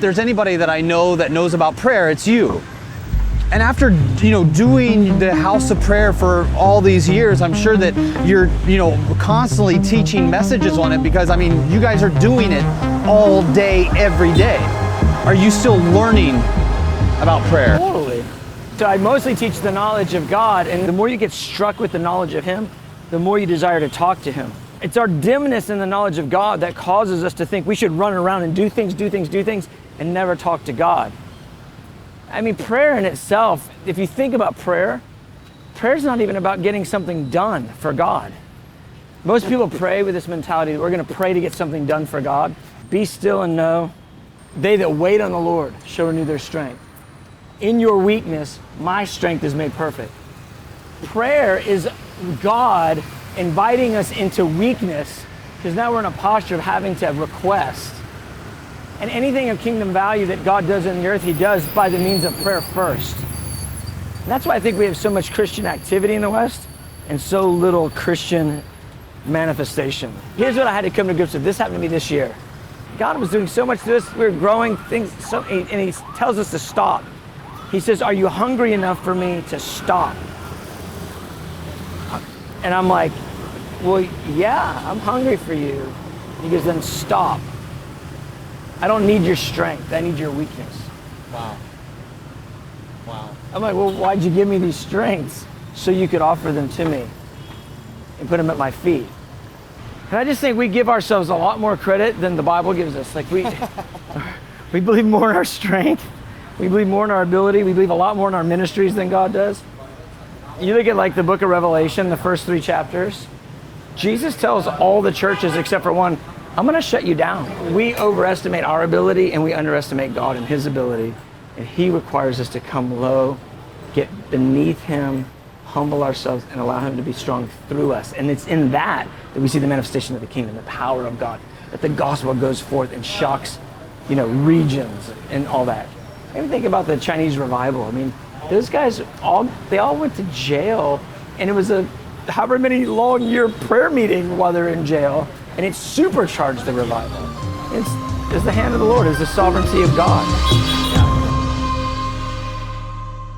there's anybody that I know that knows about prayer, it's you. And after, doing the House of Prayer for all these years, I'm sure that you're, constantly teaching messages on it because, you guys are doing it all day, every day. Are you still learning about prayer? Totally. So I mostly teach the knowledge of God, and the more you get struck with the knowledge of Him, the more you desire to talk to Him. It's our dimness in the knowledge of God that causes us to think we should run around and do things, and never talk to God. Prayer in itself, if you think about prayer, prayer's not even about getting something done for God. Most people pray with this mentality that we're going to pray to get something done for God. Be still and know, they that wait on the Lord shall renew their strength. In your weakness, my strength is made perfect. Prayer is God inviting us into weakness, because now we're in a posture of having to request. And anything of kingdom value that God does in the earth, He does by the means of prayer first. And that's why I think we have so much Christian activity in the West and so little Christian manifestation. Here's what I had to come to grips with. This happened to me this year. God was doing so much to us. We were growing things, and He tells us to stop. He says, are you hungry enough for me to stop? And I'm like, well, yeah, I'm hungry for you. He goes, then stop. I don't need your strength. I need your weakness. Wow. I'm like, well, why'd you give me these strengths? So you could offer them to me and put them at my feet. And I just think we give ourselves a lot more credit than the Bible gives us. Like we believe more in our strength. We believe more in our ability. We believe a lot more in our ministries than God does. You look at the book of Revelation, the first 3 chapters. Jesus tells all the churches except for one, I'm going to shut you down. We overestimate our ability and we underestimate God and His ability. And He requires us to come low, get beneath Him, humble ourselves, and allow Him to be strong through us. And it's in that we see the manifestation of the kingdom, the power of God, that the gospel goes forth and shocks, regions and all that. Even think about the Chinese revival. Those guys all went to jail, and it was a however many long year prayer meeting while they're in jail, and it supercharged the revival. It's the hand of the Lord, it's the sovereignty of God.